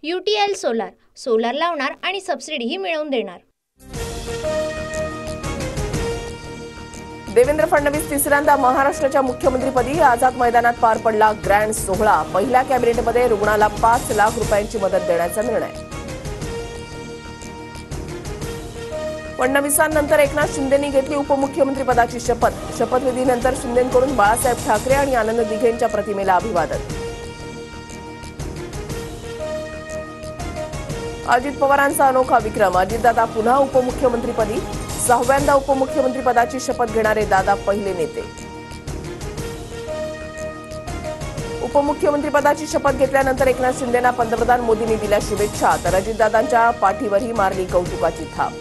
UTL solar solar लावणार आणि सबसिडीही मिळवून देणार। देवेंद्र फडणवीस तिसऱ्यांदा महाराष्ट्राच्या मुख्यमंत्रीपदी। आझाद मैदानात पार पडला ग्रँड सोहळा। पहिल्या कॅबिनेटमध्ये रुग्णाला 5 लाख रुपयांची मदत देण्याचा निर्णय। फडणवीसांनंतर एकनाथ शिंदेंनी घेतली उपमुख्यमंत्रीपदाची शपथ। शपथविधीनंतर शिंदेंकडून बाळासाहेब ठाकरे आणि आनंद दिघेंच्या प्रतिमेला अभिवादन। अजित पवारांचा अनोखा विक्रम। अजितदादा पुन्हा उपमुख्यमंत्रीपदी। 6व्यांदा उपमुख्यमंत्रीपदाची शपथ घेणारे दादा पहिले नेते। उपमुख्यमंत्रीपदाची शपथ घेतल्यानंतर एकनाथ शिंदेंना पंतप्रधान मोदींनी दिल्या शुभेच्छा, तर अजितदादांच्या पाठीवरही मारली कौतुकाची थाप।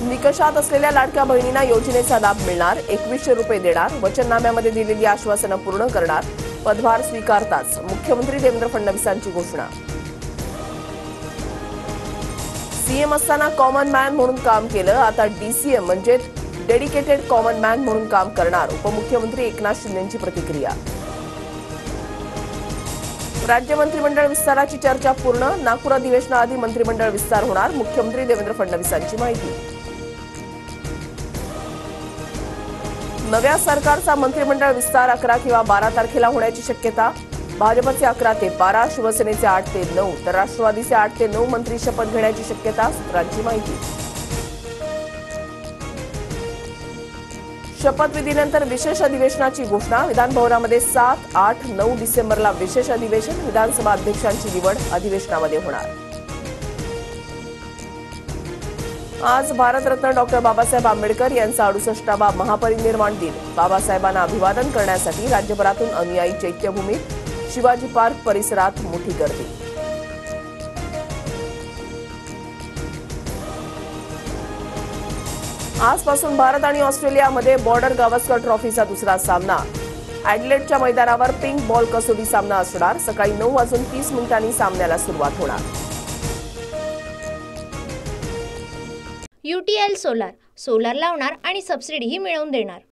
निकषात असलेल्या लाडक्या बहिणींना योजनेचा लाभ मिळणार। 2100 रुपये देणार। वचननाम्यामध्ये दिलेली आश्वासनं पूर्ण करणार। पदभार स्वीकारताच मुख्यमंत्री देवेंद्र फडणवीसांची घोषणा। सीएम असताना कॉमन मॅन म्हणून काम केलं, आता डीसीएम म्हणजे डेडिकेटेड कॉमन मॅन म्हणून काम करणार। उपमुख्यमंत्री एकनाथ शिंदेंची प्रतिक्रिया। राज्य मंत्रिमंडळ विस्ताराची चर्चा पूर्ण। नागपूर अधिवेशनाआधी मंत्रिमंडळ विस्तार होणार। मुख्यमंत्री देवेंद्र फडणवीसांची माहिती। नव्या सरकारचा मंत्रिमंडळ विस्तार 11 किंवा 12 तारखेला होण्याची शक्यता। भाजपचे 11 ते 12, शिवसेनेचे 8 ते 9, तर राष्ट्रवादीचे 8 ते 9 मंत्री शपथ घेण्याची शक्यता। सूत्रांची माहिती। शपथविधीनंतर विशेष अधिवेशनाची घोषणा। विधानभवनामध्ये 7, 8, 9 डिसेंबरला विशेष अधिवेशन। विधानसभा अध्यक्षांची निवड अधिवेशनामध्ये होणार। आज भारतरत्न डॉक्टर बाबासाहेब आंबेडकर यांचा 68वा महापरिनिर्वाण दिन। बाबासाहेबांना अभिवादन करण्यासाठी राज्यभरातून अनुयायी चैत्यभूमीत। शिवाजी पार्क परिसरात मोठी गर्दी। आजपासून भारत आणि ऑस्ट्रेलियामध्ये बॉर्डर गावस्कर ट्रॉफीचा दुसरा सामना। ॲडिलेडच्या मैदानावर पिंक बॉल कसोटी सामना असणार। सकाळी 9:30 सामन्याला सुरुवात होणार। UTL सोलार सोलार लावणार आणि सबसिडीही मिळवून देणार।